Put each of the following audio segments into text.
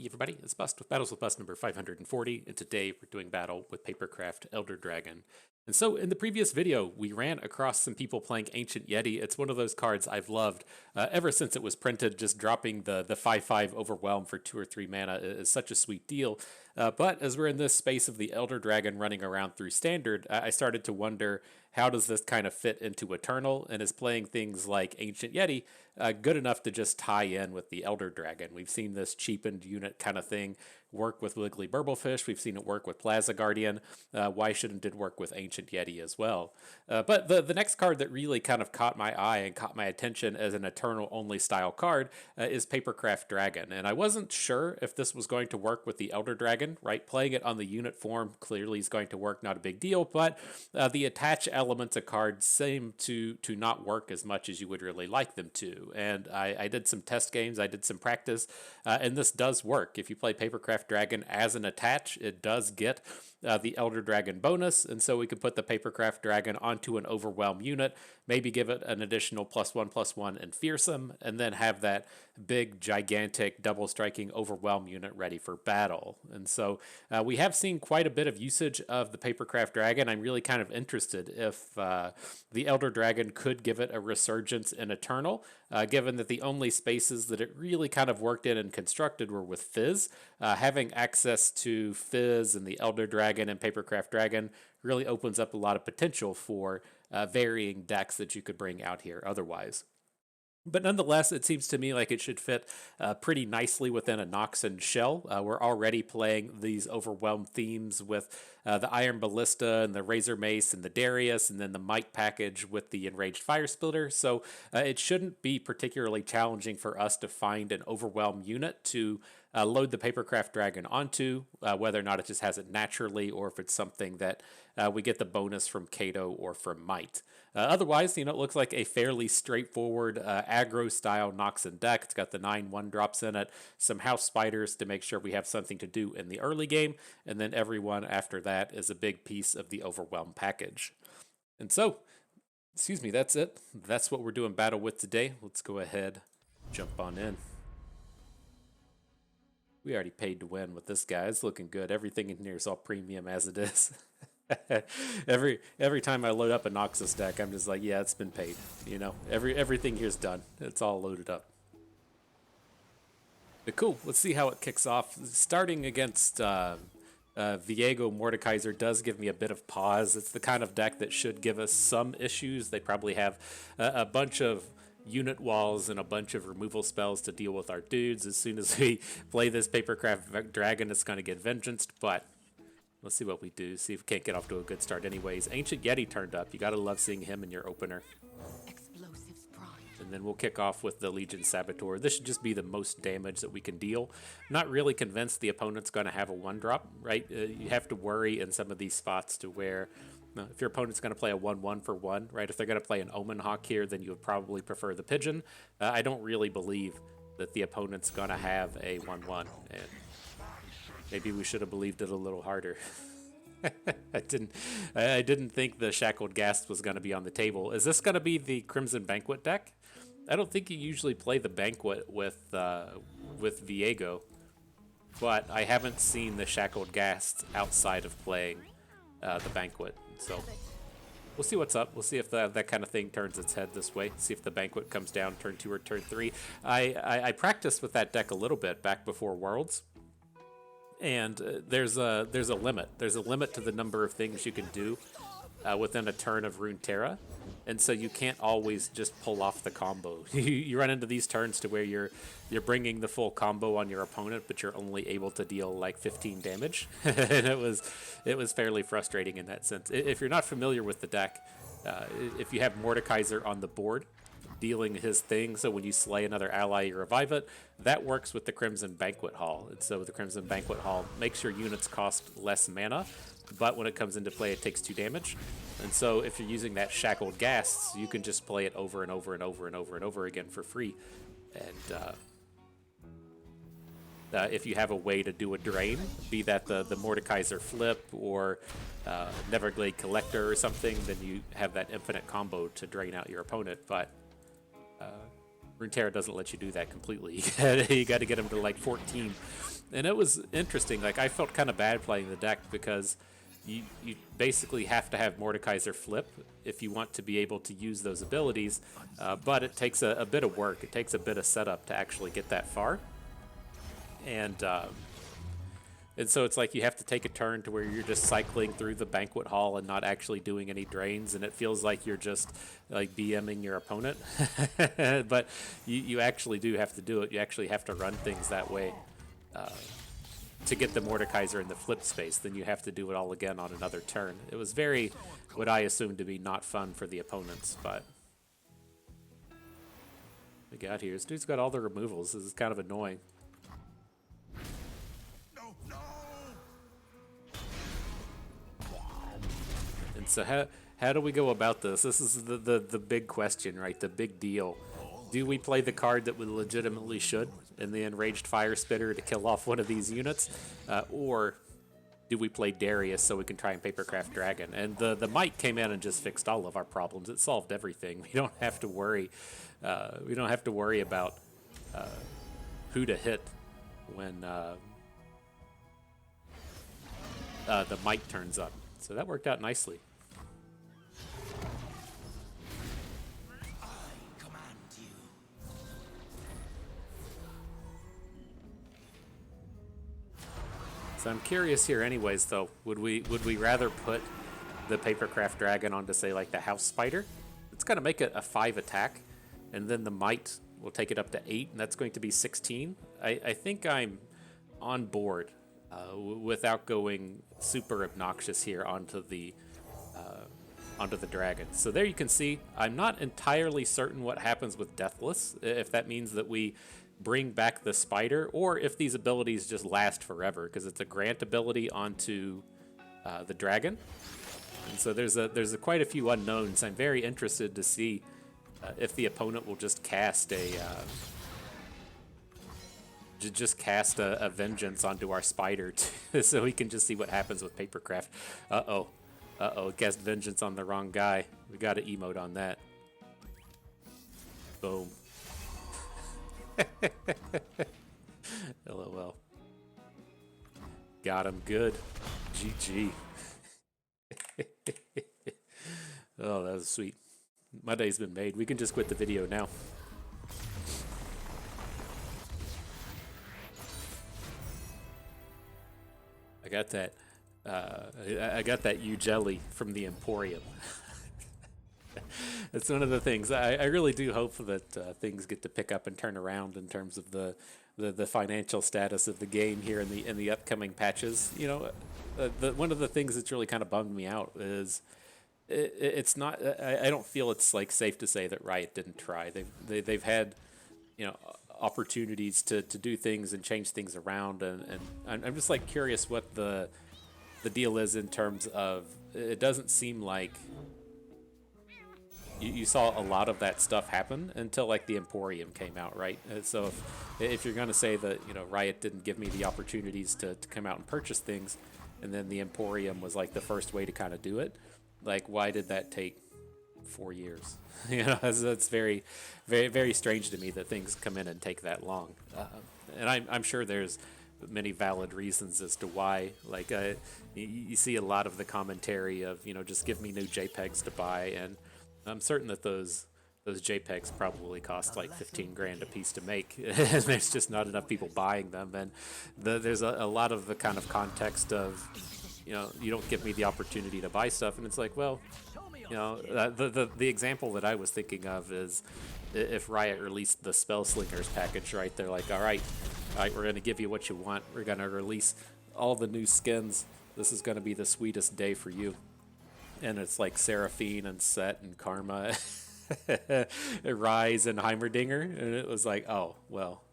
Hey everybody, it's Bust with Battles with Bust number 540, and today we're doing battle with Papercraft Elder Dragon. And so in the previous video, we ran across some people playing Ancient Yeti. It's one of those cards I've loved ever since it was printed. Just dropping the 5/5 Overwhelm for 2 or 3 mana is such a sweet deal. But as we're in this space of the Elder Dragon running around through Standard, I started to wonder, how does this kind of fit into Eternal, and is playing things like Ancient Yeti good enough to just tie in with the Elder Dragon? We've seen this cheapened unit kind of thing work with Wiggly Burblefish. We've seen it work with Plaza Guardian. Why shouldn't it work with Ancient Yeti as well? But the next card that really kind of caught my eye and caught my attention as an Eternal only style card is Papercraft Dragon. And I wasn't sure if this was going to work with the Elder Dragon, right? Playing it on the unit form clearly is going to work, not a big deal, but the attach elements of cards seem to not work as much as you would really like them to. And I did some test games, I did some practice, and this does work. If you play Papercraft Dragon as an attach, it does get the Elder Dragon bonus, and so we could put the Papercraft Dragon onto an Overwhelm unit, maybe give it an additional +1/+1 and Fearsome, and then have that big, gigantic, double striking Overwhelm unit ready for battle. And so we have seen quite a bit of usage of the Papercraft Dragon. I'm really kind of interested if the Elder Dragon could give it a resurgence in Eternal, given that the only spaces that it really kind of worked in and constructed were with Fizz. Having access to Fizz and the Elder Dragon and Papercraft Dragon really opens up a lot of potential for varying decks that you could bring out here otherwise. But nonetheless, it seems to me like it should fit pretty nicely within a Nox and Shell. We're already playing these Overwhelmed themes with the Iron Ballista and the Razor Mace and the Darius, and then the Might package with the Enraged Fire Splitter. So it shouldn't be particularly challenging for us to find an Overwhelm unit to load the Papercraft Dragon onto, whether or not it just has it naturally or if it's something that we get the bonus from Kato or from Might. Otherwise, it looks like a fairly straightforward aggro-style Noxan deck. It's got the 9 1-drops in it, some House Spiders to make sure we have something to do in the early game, and then everyone after that is a big piece of the Overwhelm package. And so, excuse me, that's it. That's what we're doing battle with today. Let's go ahead, jump on in. We already paid to win with this guy. It's looking good. Everything in here is all premium as it is. every time I load up a Noxus deck, I'm just like, yeah, it's been paid. Everything here's done. It's all loaded up. But cool. Let's see how it kicks off. Starting against Viego Mordekaiser does give me a bit of pause. It's the kind of deck that should give us some issues. They probably have a bunch of unit walls and a bunch of removal spells to deal with our dudes. As soon as we play this Papercraft Dragon, it's going to get vengeanced, but let's see what we do. See if we can't get off to a good start anyways. Ancient Yeti turned up. You gotta love seeing him in your opener. And then we'll kick off with the Legion Saboteur. This should just be the most damage that we can deal. Not really convinced the opponent's going to have a 1-drop, right? You have to worry in some of these spots to where if your opponent's going to play a 1/1 for 1, right? If they're going to play an Omen Hawk here, then you would probably prefer the Pigeon. I don't really believe that the opponent's going to have a 1/1, and maybe we should have believed it a little harder. I didn't think the Shackled Ghast was going to be on the table. Is this going to be the Crimson Banquet deck? I don't think you usually play the Banquet with Viego, but I haven't seen the Shackled Ghast outside of playing the Banquet. So we'll see what's up. We'll see if that kind of thing turns its head this way. See if the Banquet comes down turn 2 or turn 3. I practiced with that deck a little bit back before Worlds. And there's a limit. There's a limit to the number of things you can do within a turn of Runeterra, and so you can't always just pull off the combo. You run into these turns to where you're bringing the full combo on your opponent, but you're only able to deal like 15 damage, and it was fairly frustrating in that sense. If you're not familiar with the deck, if you have Mordekaiser on the board, dealing his thing, so when you slay another ally, you revive it. That works with the Crimson Banquet Hall. And so the Crimson Banquet Hall makes your units cost less mana, but when it comes into play, it takes 2 damage. And so if you're using that Shackled Ghasts, you can just play it over and over and over and over and over again for free. And if you have a way to do a drain, be that the Mordekaiser flip or Neverglade Collector or something, then you have that infinite combo to drain out your opponent. But Runeterra doesn't let you do that completely. You got to get them to like 14 And it was interesting. Like, I felt kind of bad playing the deck because you basically have to have Mordekaiser flip if you want to be able to use those abilities, but it takes a bit of work. It takes a bit of setup to actually get that far. And so it's like you have to take a turn to where you're just cycling through the banquet hall and not actually doing any drains, and it feels like you're just like BMing your opponent. But you actually do have to do it. You actually have to run things that way to get the Mordekaiser in the flip space. Then you have to do it all again on another turn. It was very, what I assumed to be not fun for the opponents, but we got here. This dude's got all the removals. This is kind of annoying. And so how do we go about this? This is the big question, right? The big deal. Do we play the card that we legitimately should in the Enraged Fire Spitter to kill off one of these units? Or do we play Darius so we can try and Papercraft Dragon? And the Might came in and just fixed all of our problems. It solved everything. We don't have to worry. We don't have to worry about who to hit when the Might turns up. So that worked out nicely. So I'm curious here anyways, though. Would we rather put the Papercraft Dragon onto, say, like the House Spider? It's going to make it a 5 attack, and then the Might will take it up to 8, and that's going to be 16. I think I'm on board without going super obnoxious here onto the dragon. So there you can see, I'm not entirely certain what happens with Deathless, if that means that we bring back the spider, or if these abilities just last forever, because it's a grant ability onto the dragon. And so there's quite a few unknowns. I'm very interested to see if the opponent will just cast a vengeance onto our spider so we can just see what happens with Papercraft. Uh-oh, cast vengeance on the wrong guy. We got to emote on that. Boom. LOL. Got him good. GG. Oh, that was sweet. My day's been made. We can just quit the video now. I got that. I got that jelly from the Emporium. It's one of the things. I really do hope that things get to pick up and turn around in terms of the financial status of the game here in the upcoming patches. You know, one of the things that's really kind of bummed me out is it's not. I don't feel it's like safe to say that Riot didn't try. They've had, you know, opportunities to do things and change things around, and I'm just like curious what the deal is in terms of, it doesn't seem like you saw a lot of that stuff happen until like the Emporium came out, right? So if you're going to say that, you know, Riot didn't give me the opportunities to come out and purchase things, and then the Emporium was like the first way to kind of do it, like why did that take 4 years? You know, that's very, very, very strange to me that things come in and take that long. And I'm sure there's many valid reasons as to why. Like you see a lot of the commentary of, you know, just give me new JPEGs to buy, and I'm certain that those JPEGs probably cost like 15 grand a piece to make, and there's just not enough people buying them. And there's a lot of the kind of context of, you know, you don't give me the opportunity to buy stuff, and it's like, well, you know, the example that I was thinking of is if Riot released the Spell Slingers package, right? They're like, all right, we're going to give you what you want. We're going to release all the new skins. This is going to be the sweetest day for you. And it's like Seraphine and Set and Karma, Rise and Heimerdinger, and it was like, oh well,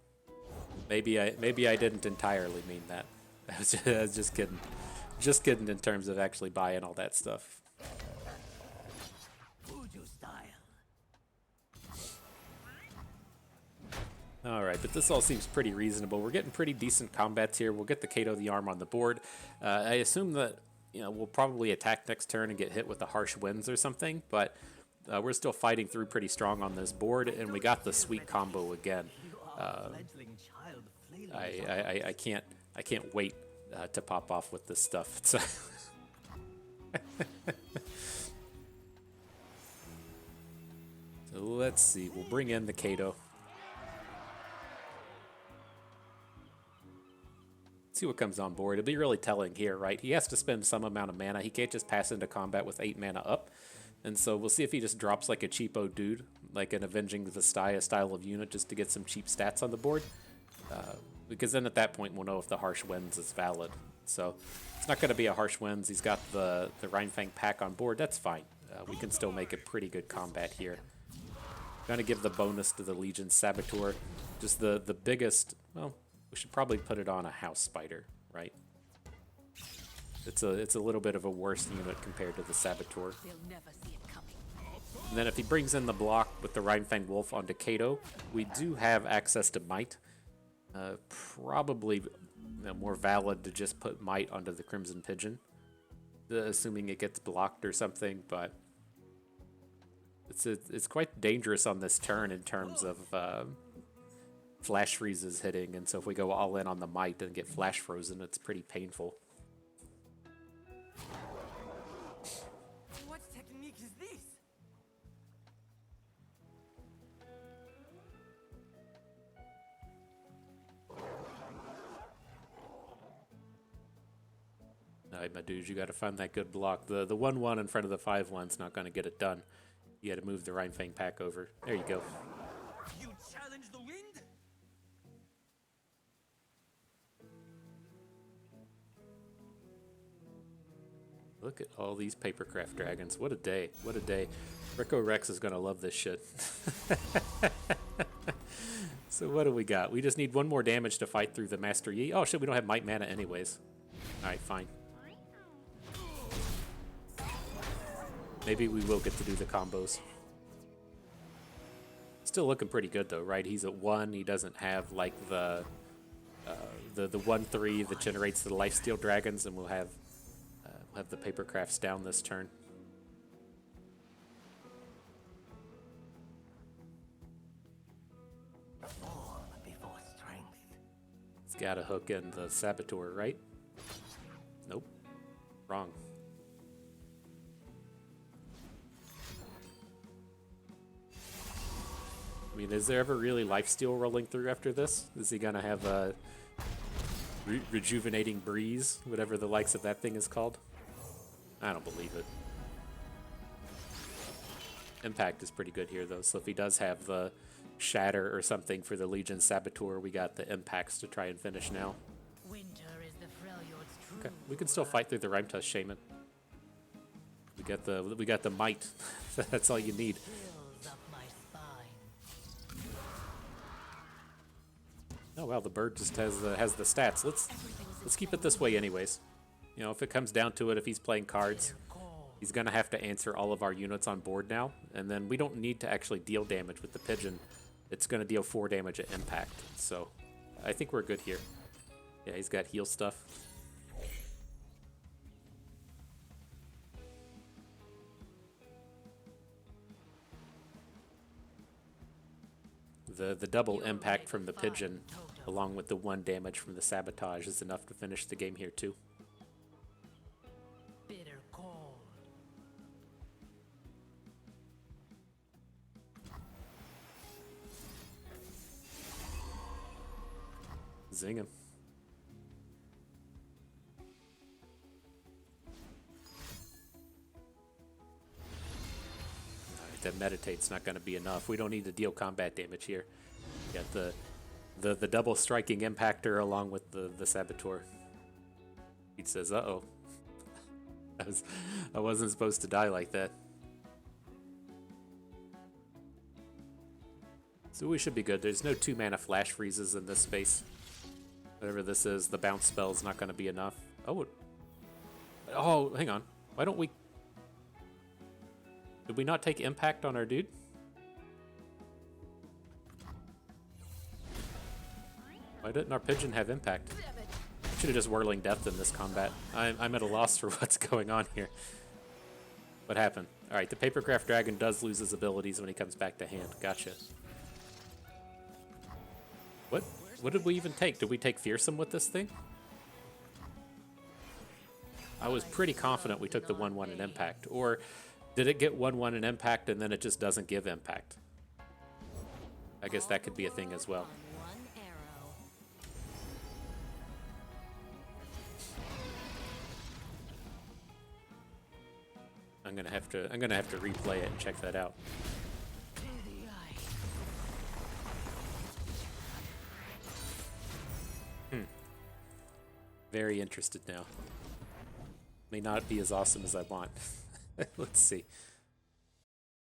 maybe I didn't entirely mean that. I was just kidding in terms of actually buying all that stuff. All right, but this all seems pretty reasonable. We're getting pretty decent combats here. We'll get the Kato the Arm on the board. I assume that, you know, we'll probably attack next turn and get hit with the Harsh Winds or something, but we're still fighting through pretty strong on this board, and we got the sweet combo again. I I can't wait to pop off with this stuff. So so let's see. We'll bring in the Kato. See what comes on board. It'll be really telling here, right? He has to spend some amount of mana. He can't just pass into combat with 8 mana up. And so we'll see if he just drops like a cheapo dude, like an Avenging the Staya style of unit, just to get some cheap stats on the board. Because then at that point we'll know if the Harsh Winds is valid. So it's not going to be a Harsh Winds. He's got the Rhinefang pack on board. That's fine. We can still make a pretty good combat here. Going to give the bonus to the Legion Saboteur. Just the biggest, well, we should probably put it on a House Spider, right? It's a little bit of a worse unit compared to the Saboteur. And then if he brings in the block with the Rhinefang Wolf onto Kato, we do have access to Might. Probably more valid to just put Might onto the Crimson Pigeon, assuming it gets blocked or something, but it's quite dangerous on this turn in terms of flash freezes hitting, and so if we go all in on the Might and get flash frozen, it's pretty painful. What technique is this? Alright, my dudes, you gotta find that good block. The 1/1 in front of the 5/1's not gonna get it done. You gotta move the Rhinefang pack over. There you go. You challenge the wind? Look at all these Papercraft dragons. What a day. What a day. Rico Rex is gonna love this shit. So what do we got? We just need 1 more damage to fight through the Master Yi. Oh shit, we don't have Might mana anyways. Alright, fine. Maybe we will get to do the combos. Still looking pretty good though, right? He's at 1. He doesn't have like the 1/3 that generates the Lifesteal dragons, and we'll have the Papercrafts down this turn. Form before strength. It's got to hook in the Saboteur, right? Nope. Wrong. I mean, is there ever really Lifesteal rolling through after this? Is he gonna have a rejuvenating breeze, whatever the likes of that thing is called? I don't believe it. Impact is pretty good here though, so if he does have the Shatter or something for the Legion Saboteur, we got the impacts to try and finish now. Winter is the Freljord's true. Okay, we can still fight through the Rhymetusk Shaman. We got the Might. That's all you need. Chills up my spine. Oh wow, the bird just has the stats. Let's keep it this way anyways. You know, if it comes down to it, if he's playing cards, he's gonna have to answer all of our units on board now, and then we don't need to actually deal damage with the pigeon. It's gonna deal 4 damage at impact, so I think we're good here. Yeah, he's got heal stuff. The double impact from the pigeon, along with the 1 damage from the sabotage, is enough to finish the game here too. Bitter cold. Zing him. Alright, that meditate's not going to be enough. We don't need to deal combat damage here. We got the double striking impactor along with the saboteur. He says, "Uh-oh, I wasn't supposed to die like that." So we should be good. There's no 2 mana flash freezes in this space. Whatever this is, the bounce spell is not going to be enough. Oh, hang on. Why don't we... Did we not take impact on our dude? Why didn't our pigeon have impact? Should have just Whirling Death in this combat. I'm at a loss for what's going on here. What happened? Alright, the Papercraft Dragon does lose his abilities when he comes back to hand. Gotcha. What did we even take? Did we take Fearsome with this thing? I was pretty confident we took the 1/1 in impact. Or did it get 1/1 in impact and then it just doesn't give impact? I guess that could be a thing as well. One arrow. I'm gonna have to replay it and check that out. To the eye. Very interested now. May not be as awesome as I want. Let's see.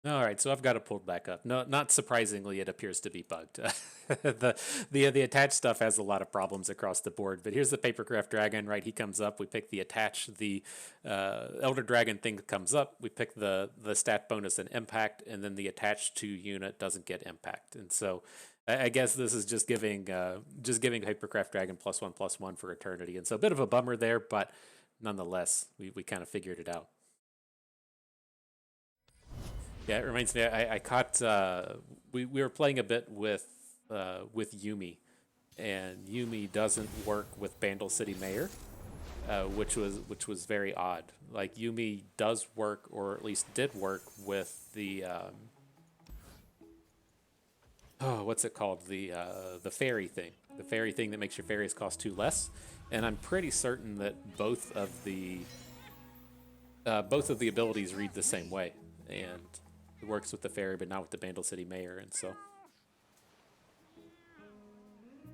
All right, so I've got it pulled back up. No, not surprisingly, it appears to be bugged. The attached stuff has a lot of problems across the board. But here's the Papercraft Dragon, right? He comes up. We pick the attach. The Elder Dragon thing comes up. We pick the stat bonus and impact, and then the attached to unit doesn't get impact. And so I guess this is just giving Papercraft Dragon +1/+1 for eternity. And so a bit of a bummer there, but nonetheless, we kind of figured it out. Yeah, it reminds me. I caught. We were playing a bit with Yuumi, and Yuumi doesn't work with Bandle City Mayor, which was very odd. Like Yuumi does work, or at least did work with the what's it called? The fairy thing. The fairy thing that makes your fairies cost 2 less. And I'm pretty certain that both of the abilities read the same way, and it works with the fairy, but not with the Bandle City Mayor. And so,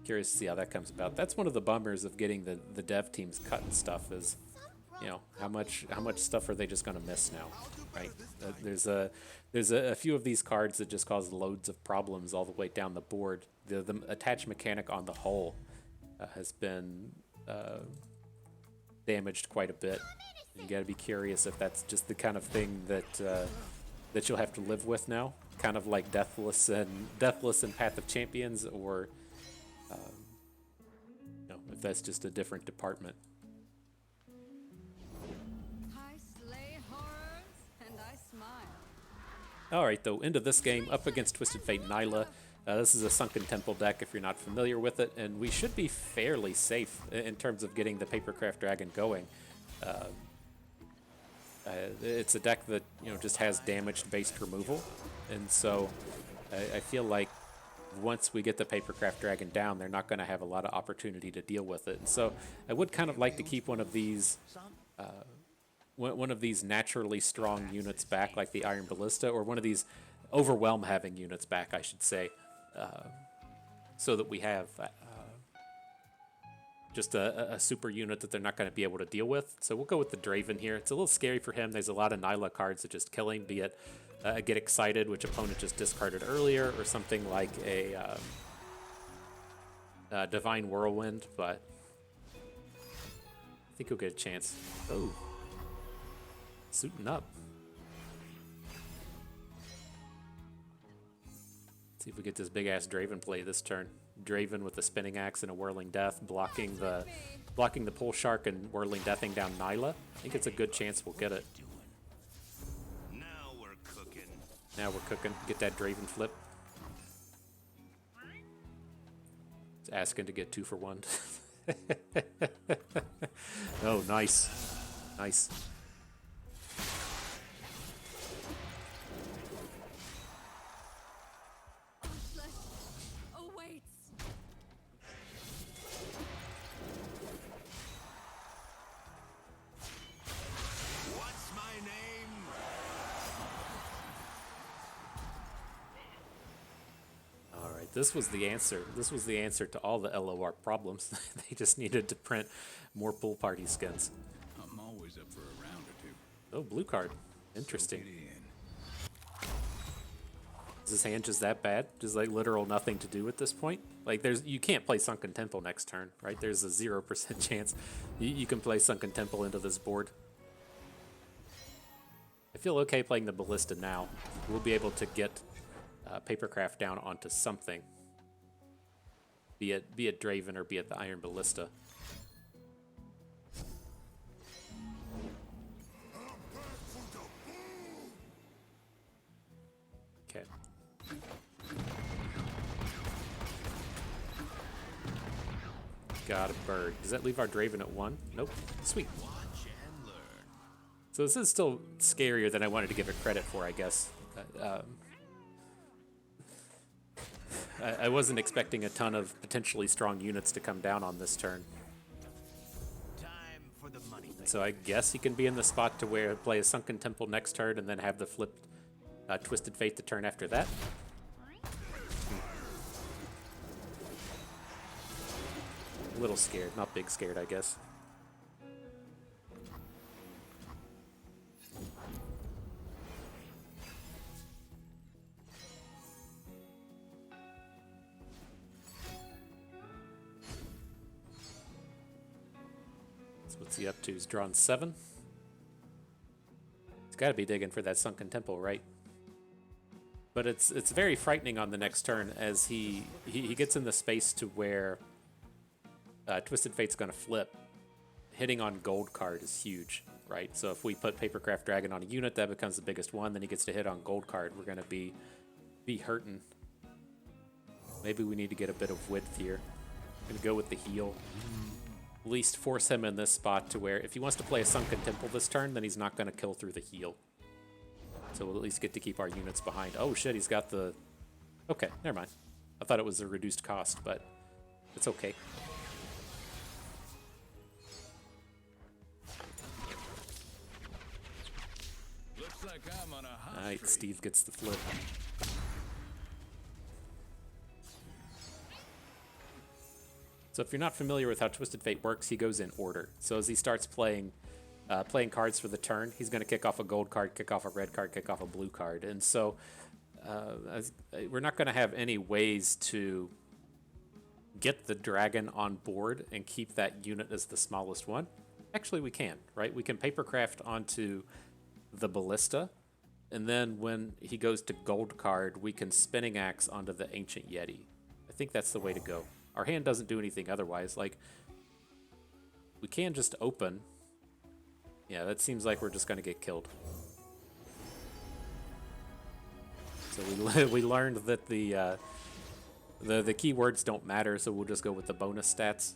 curious to see how that comes about. That's one of the bummers of getting the dev teams cut and stuff. Is, you know, how much stuff are they just going to miss now, right? There's a few of these cards that just cause loads of problems all the way down the board. The attach mechanic on the whole has been damaged quite a bit. You got to be curious if that's just the kind of thing that you'll have to live with now, kind of like Deathless and Path of Champions, or if that's just a different department. I slay horrors and I smile. All right, though, into this game, up against Twisted Fate Nilah. This is a Sunken Temple deck if you're not familiar with it, and we should be fairly safe in terms of getting the Papercraft Dragon going. It's a deck that, you know, just has damage-based removal, and so I feel like once we get the Papercraft Dragon down, they're not going to have a lot of opportunity to deal with it. And so I would kind of like to keep one of these naturally strong units back, like the Iron Ballista, or one of these Overwhelm having units back, I should say, so that we have just a super unit that they're not going to be able to deal with. So we'll go with the Draven here. It's a little scary for him. There's a lot of Nilah cards that just kill him, be it Get Excited, which opponent just discarded earlier, or something like a Divine Whirlwind, but I think he'll get a chance. Oh, suiting up. Let's see if we get this big-ass Draven play this turn. Draven with the Spinning Axe and a Whirling Death, blocking the Pole Shark and Whirling Deathing down Nilah. I think it's a good chance we'll get it. Now we're cooking. Now we're cooking. Get that Draven flip. It's asking to get 2 for 1. Oh, nice. Nice. What's my name? All right, this was the answer. This was the answer to all the LOR problems. They just needed to print more pool party skins. I'm always up for a round or two. Oh, blue card. Interesting. Get in. Is this hand just that bad? Just like literal nothing to do at this point? Like you can't play Sunken Temple next turn, right? There's a 0% chance you can play Sunken Temple into this board. I feel okay playing the Ballista now. We'll be able to get Papercraft down onto something. Be it Draven or be it the Iron Ballista. Okay. Got a bird. Does that leave our Draven at 1? Nope. Sweet. Watch and So this is still scarier than I wanted to give it credit for, I guess. I wasn't expecting a ton of potentially strong units to come down on this turn. Time for the money. So I guess he can be in the spot to where play a Sunken Temple next turn and then have the flipped Twisted Fate the turn after that. A little scared, not big scared, I guess. So what's he up to? He's drawn 7. He's got to be digging for that Sunken Temple, right? But it's very frightening on the next turn as he gets in the space to where Twisted Fate's going to flip. Hitting on gold card is huge, right? So if we put Papercraft Dragon on a unit, that becomes the biggest one. Then he gets to hit on gold card. We're going to be hurting. Maybe we need to get a bit of width here. I'm going to go with the heal. At least force him in this spot to where if he wants to play a Sunken Temple this turn, then he's not going to kill through the heal. So we'll at least get to keep our units behind. Oh shit, he's got the... Okay, never mind. I thought it was a reduced cost, but it's okay. Looks like I'm on a hot Alright, streak. Steve gets the flip. So if you're not familiar with how Twisted Fate works, he goes in order. So as he starts playing cards for the turn, he's going to kick off a gold card, kick off a red card, kick off a blue card. And so we're not going to have any ways to get the dragon on board and keep that unit as the smallest one. Actually, we can, right? We can Papercraft onto the Ballista, and then when he goes to gold card, we can Spinning Axe onto the Ancient Yeti. I think that's the way to go. Our hand doesn't do anything otherwise. Like, we can just open. Yeah, that seems like we're just going to get killed. So we learned that the keywords don't matter, so we'll just go with the bonus stats.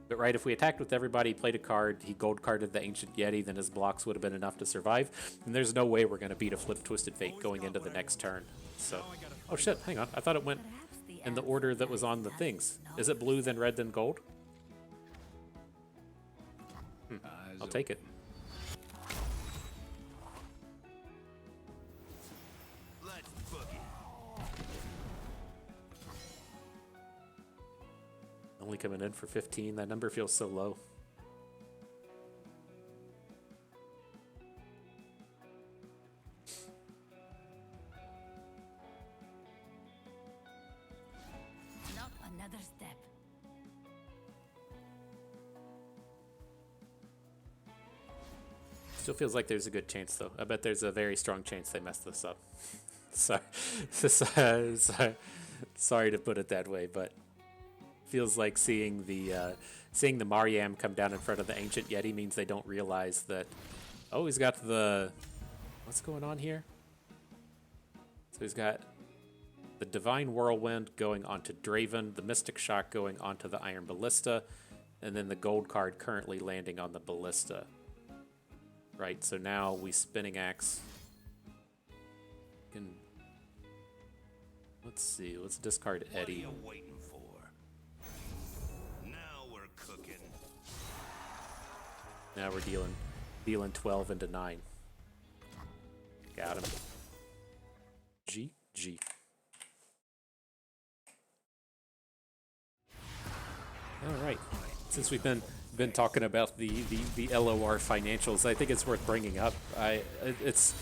But right, if we attacked with everybody, played a card, he gold carded the Ancient Yeti, then his blocks would have been enough to survive. And there's no way we're going to beat a flip Twisted Fate going into the next turn. So, oh shit, hang on. I thought it went in the order that was on the things. Is it blue, then red, then gold? I'll take it. Let's book it. Only coming in for 15. That number feels so low. Not another step. Still feels like there's a good chance, though. I bet there's a very strong chance they messed this up. Sorry to put it that way, but feels like seeing the Mariam come down in front of the Ancient Yeti means they don't realize that. Oh, he's got the... What's going on here? So he's got the Divine Whirlwind going onto Draven, the Mystic Shock going onto the Iron Ballista, and then the gold card currently landing on the Ballista. Right, so now we Spinning Axe. Let's see, let's discard What are Eddie. you waiting for? Now we're cooking. Now we're dealing 12 into 9. Got him. GG. All right. Since we've been talking about the LOR financials, I think it's worth bringing up. It's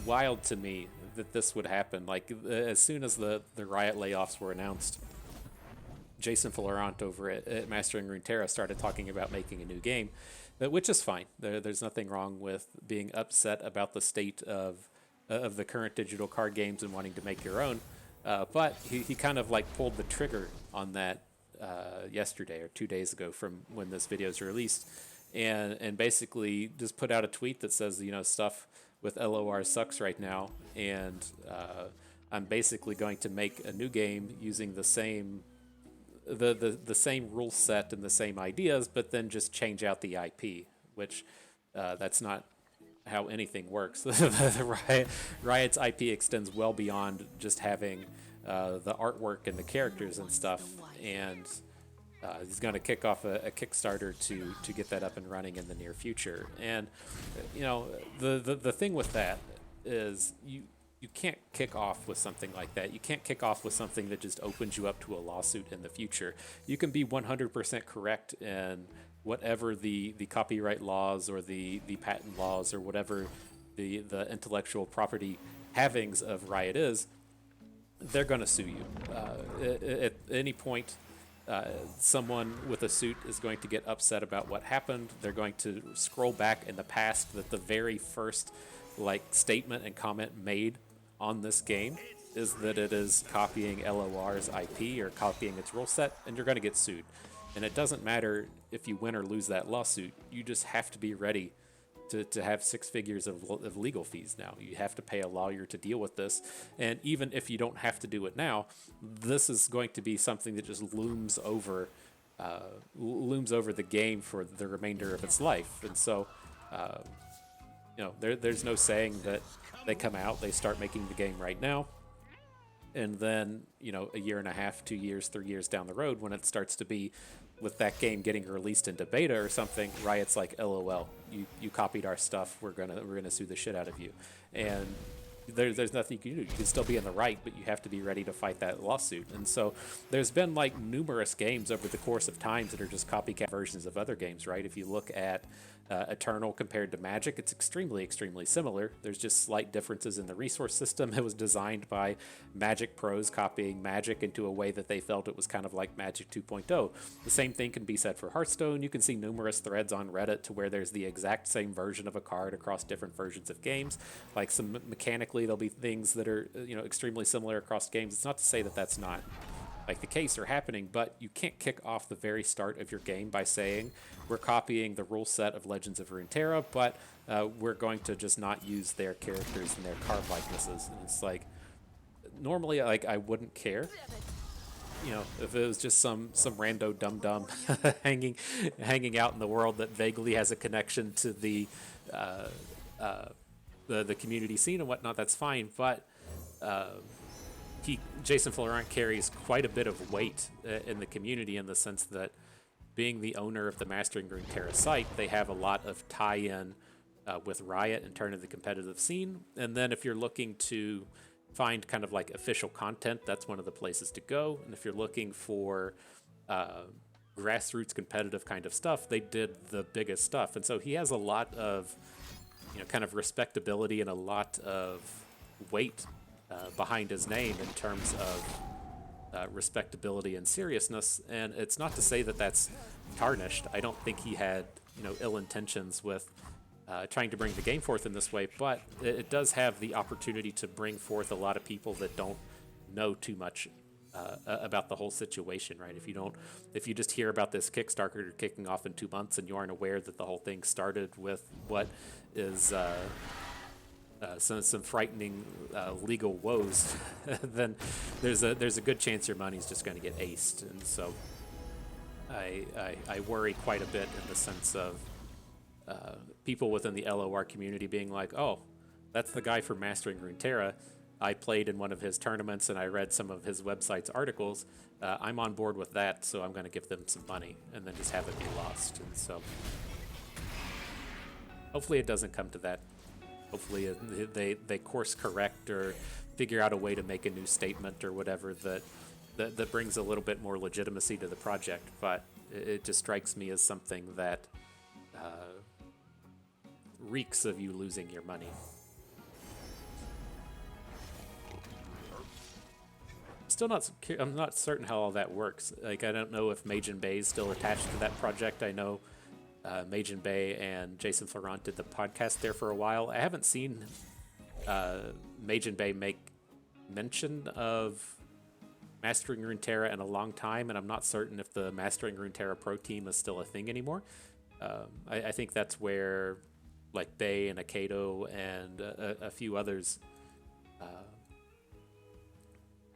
wild to me that this would happen. Like, as soon as the Riot layoffs were announced, Jason Florent over at Mastering Runeterra started talking about making a new game, which is fine. There's nothing wrong with being upset about the state of the current digital card games and wanting to make your own. But he kind of like pulled the trigger on that yesterday or 2 days ago from when this video is released, and basically just put out a tweet that says, you know, stuff with LOR sucks right now, and I'm basically going to make a new game using the same rule set and the same ideas, but then just change out the IP, which That's not how anything works. Riot's IP extends well beyond just having the artwork and the characters and stuff, and he's going to kick off a Kickstarter to get that up and running in the near future. And you know, the thing with that is you can't kick off with something like that. You can't kick off with something that just opens you up to a lawsuit in the future. You can be 100% correct in whatever the copyright laws or the patent laws or whatever the intellectual property havings of Riot is. They're going to sue you. At any point, someone with a suit is going to get upset about what happened. They're going to scroll back in the past that the very first statement and comment made on this game is that it is copying LOR's IP or copying its rule set, and you're going to get sued. And it doesn't matter if you win or lose that lawsuit. You just have to be ready to have 6 figures of legal fees now. You have to pay a lawyer to deal with this. And even if you don't have to do it now, this is going to be something that just looms over the game for the remainder of its life. And so, you know, there's no saying that they come out, they start making the game right now, and then, you know, a year and a half, 2 years, 3 years down the road, when it starts to be with that game getting released into beta or something, Riot's like, LOL, you copied our stuff, we're gonna sue the shit out of you. And there's nothing you can do. You can still be in the right, but you have to be ready to fight that lawsuit. And so there's been numerous games over the course of times that are just copycat versions of other games, right? If you look at Eternal compared to Magic, it's extremely similar. There's just slight differences in the resource system. It was designed by Magic pros copying Magic into a way that they felt it was kind of like Magic 2.0. The same thing can be said for Hearthstone. You can see numerous threads on Reddit to where there's the exact same version of a card across different versions of games. Like, some mechanically there'll be things that are, you know, extremely similar across games. It's not to say that that's not the case or happening, but you can't kick off the very start of your game by saying we're copying the rule set of Legends of Runeterra, but we're going to just not use their characters and their card likenesses. And it's like, normally, I wouldn't care, you know, if it was just some rando dum-dum hanging out in the world that vaguely has a connection to the community scene and whatnot. That's fine, but Jason Florent carries quite a bit of weight in the community, in the sense that, being the owner of the Mastering Runeterra site, they have a lot of tie-in with Riot in terms of the competitive scene. And then if you're looking to find kind of official content, that's one of the places to go. And if you're looking for grassroots competitive kind of stuff, they did the biggest stuff. And so he has a lot of, you know, kind of respectability and a lot of weight behind his name in terms of respectability and seriousness. And it's not to say that that's tarnished. I don't think he had, you know, ill intentions with trying to bring the game forth in this way, but it does have the opportunity to bring forth a lot of people that don't know too much about the whole situation, right? If you just hear about this Kickstarter kicking off in 2 months and you aren't aware that the whole thing started with what is some frightening legal woes, then there's a good chance your money's just going to get aced. And so I worry quite a bit in the sense of people within the LOR community being like, oh, that's the guy from Mastering Runeterra. I played in one of his tournaments and I read some of his website's articles. I'm on board with that, so I'm going to give them some money, and then just have it be lost. And so hopefully it doesn't come to that. Hopefully they course correct or figure out a way to make a new statement or whatever that brings a little bit more legitimacy to the project. But it just strikes me as something that reeks of you losing your money. I'm not certain how all that works. I don't know if Majin Bay is still attached to that project. I know Majin Bay and Jason Florent did the podcast there for a while. I haven't seen Majin Bay make mention of Mastering Runeterra in a long time, and I'm not certain if the Mastering Runeterra Pro team is still a thing anymore. I think that's where Bay and Akato and a few others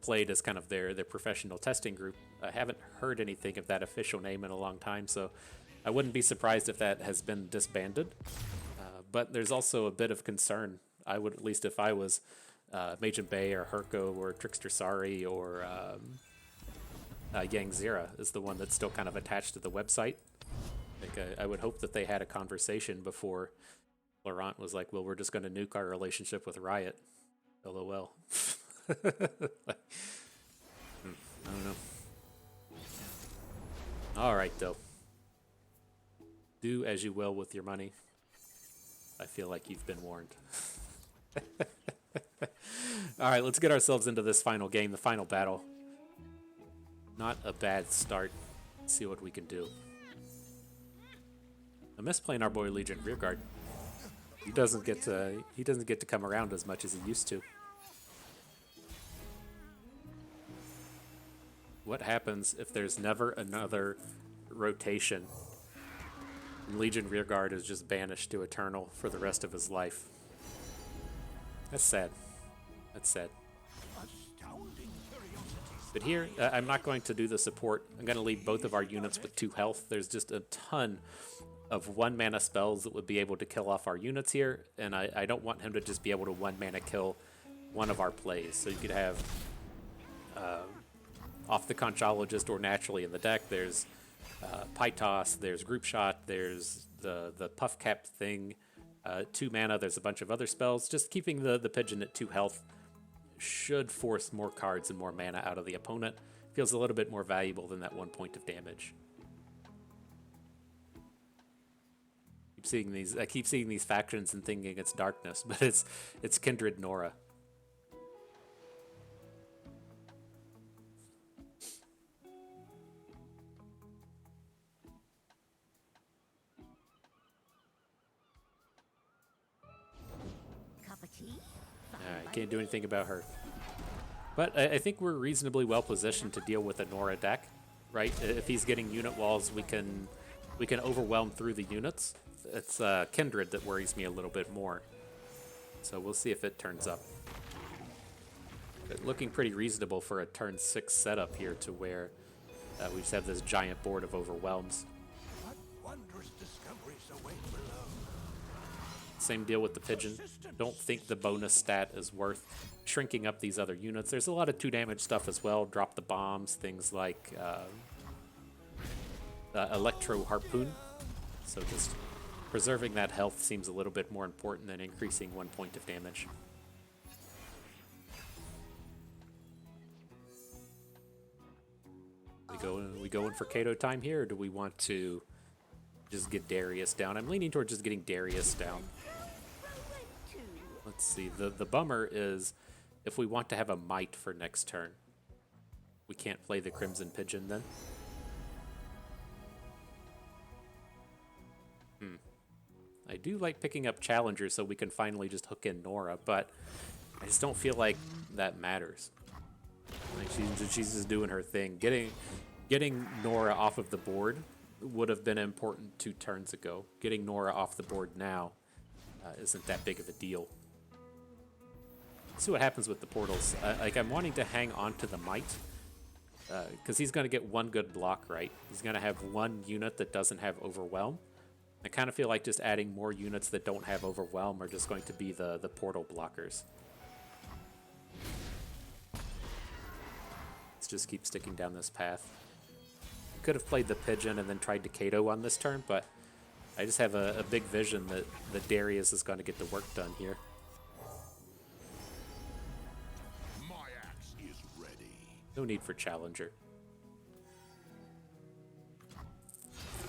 played as kind of their professional testing group. I haven't heard anything of that official name in a long time, so I wouldn't be surprised if that has been disbanded. but there's also a bit of concern. I would, at least if I was Majin Bay or Herko or Trickster Sari or Yang Zira is the one that's still kind of attached to the website. I would hope that they had a conversation before Laurent was like, well, we're just going to nuke our relationship with Riot. LOL. I don't know. All right, though. Do as you will with your money. I feel like you've been warned. All right, let's get ourselves into this final game, the final battle. Not a bad start. Let's see what we can do. I miss playing our boy Legion Rearguard. He doesn't get to come around as much as he used to. What happens if there's never another rotation? And Legion Rearguard is just banished to Eternal for the rest of his life. That's sad. That's sad. But here, I'm not going to do the support. I'm going to leave both of our units with 2 health. There's just a ton of 1 mana spells that would be able to kill off our units here, and I don't want him to just be able to 1 mana kill one of our plays. So you could have off the Conchologist or naturally in the deck. There's Pytos, there's Group Shot, there's the Puff Cap thing, 2 mana. There's a bunch of other spells. Just keeping the Pigeon at 2 health should force more cards and more mana out of the opponent. Feels a little bit more valuable than that 1 point of damage. I keep seeing these factions and thinking it's darkness, but it's Kindred Norra. Cup of tea? Alright, can't do anything about her. But I think we're reasonably well positioned to deal with a Norra deck, right? If he's getting unit walls, we can overwhelm through the units. It's Kindred that worries me a little bit more. So we'll see if it turns up. But looking pretty reasonable for a turn 6 setup here to where we just have this giant board of overwhelms. What wondrous discoveries await below. Same deal with the Pigeon. Don't think the bonus stat is worth shrinking up these other units. There's a lot of 2 damage stuff as well. Drop the bombs, things like Electro Harpoon. So just preserving that health seems a little bit more important than increasing 1 point of damage. We going for Kato time here, or do we want to just get Darius down? I'm leaning towards just getting Darius down. Let's see. The bummer is if we want to have a Might for next turn, we can't play the Crimson Pigeon then. I do like picking up Challengers so we can finally just hook in Norra, but I just don't feel like that matters. Like she's just doing her thing. Getting Norra off of the board would have been important 2 turns ago. Getting Norra off the board now isn't that big of a deal. Let's see what happens with the portals. I'm wanting to hang on to the Might because he's going to get 1 good block, right? He's going to have 1 unit that doesn't have Overwhelm. I kind of feel like just adding more units that don't have Overwhelm are just going to be the portal blockers. Let's just keep sticking down this path. Could have played the Pigeon and then tried to Kato on this turn, but I just have a big vision that Darius is going to get the work done here. My axe is ready. No need for Challenger.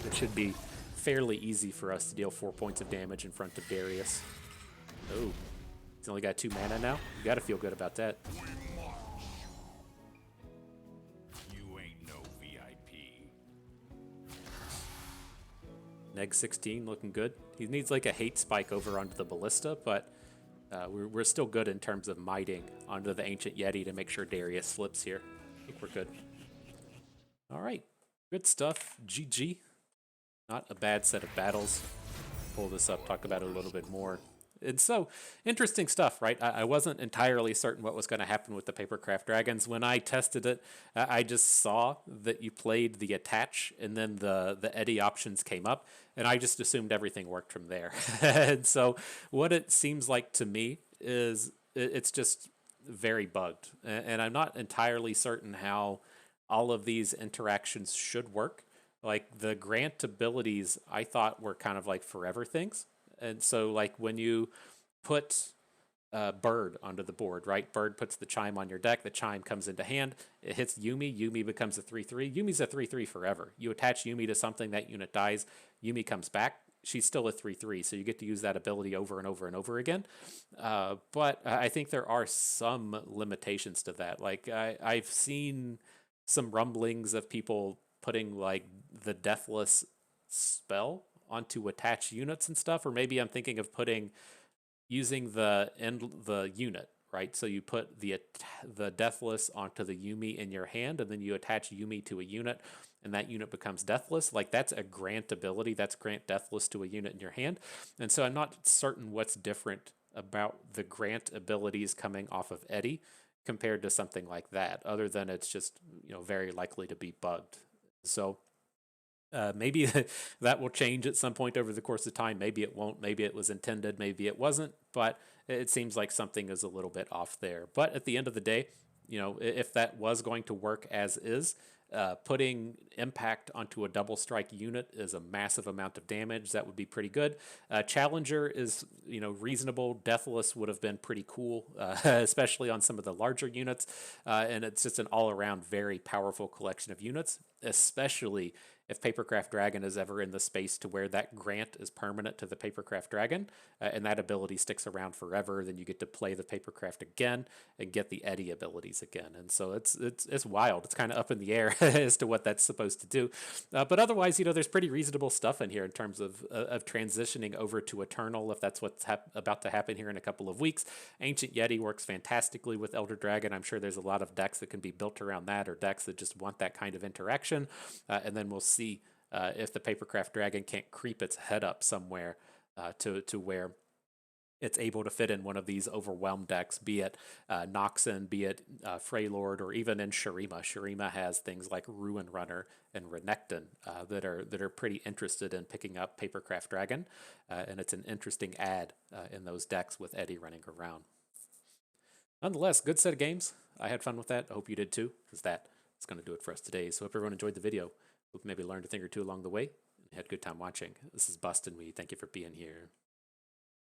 It should be fairly easy for us to deal 4 points of damage in front of Darius. Oh, he's only got 2 mana now. You gotta feel good about that. You ain't no VIP. Neg 16 looking good. He needs like a hate spike over onto the Ballista, but we're still good in terms of miting onto the Ancient Yeti to make sure Darius flips here. I think we're good. All right, good stuff. GG. Not a bad set of battles. Pull this up, talk about it a little bit more. And so, interesting stuff, right? I wasn't entirely certain what was going to happen with the Papercraft Dragons. When I tested it, I just saw that you played the attach and then the Eddy options came up, and I just assumed everything worked from there. And so, what it seems like to me is it's just very bugged. And I'm not entirely certain how all of these interactions should work. Like the grant abilities, I thought were kind of like forever things. And so, like when you put Bird onto the board, right? Bird puts the chime on your deck. The chime comes into hand. It hits Yuumi. Yuumi becomes a 3/3. Yuumi's a 3/3 forever. You attach Yuumi to something, that unit dies. Yuumi comes back. She's still a 3/3, so you get to use that ability over and over and over again. But I think there are some limitations to that. Like I've seen some rumblings of people putting like the Deathless spell onto attached units and stuff, or maybe I'm thinking of using the unit, right? So you put the Deathless onto the Yuumi in your hand, and then you attach Yuumi to a unit, and that unit becomes Deathless. Like that's a grant ability. That's grant Deathless to a unit in your hand. And so I'm not certain what's different about the grant abilities coming off of Eddy compared to something like that, other than it's just very likely to be bugged. So maybe that will change at some point over the course of time. Maybe it won't. Maybe it was intended. Maybe it wasn't. But it seems like something is a little bit off there. But at the end of the day, if that was going to work as is, putting impact onto a double strike unit is a massive amount of damage. That would be pretty good. Challenger is reasonable. Deathless would have been pretty cool, especially on some of the larger units. And it's just an all-around very powerful collection of units, especially if Papercraft Dragon is ever in the space to where that grant is permanent to the Papercraft Dragon, and that ability sticks around forever, then you get to play the Papercraft again and get the Eddy abilities again. And so it's wild. It's kind of up in the air as to what that's supposed to do. But otherwise, there's pretty reasonable stuff in here in terms of transitioning over to Eternal, if that's what's about to happen here in a couple of weeks. Ancient Yeti works fantastically with Elder Dragon. I'm sure there's a lot of decks that can be built around that, or decks that just want that kind of interaction. And then we'll see if the Papercraft Dragon can't creep its head up somewhere to where it's able to fit in one of these overwhelmed decks, be it Noxen, be it Freylord, or even in Shurima. Shurima has things like Ruin Runner and Renekton that are pretty interested in picking up Papercraft Dragon, and it's an interesting add in those decks with Eddy running around. Nonetheless, good set of games. I had fun with that. I hope you did too, because that is going to do it for us today. So hope everyone enjoyed the video. Hope maybe learned a thing or two along the way and had a good time watching. This is Bustin'. We thank you for being here.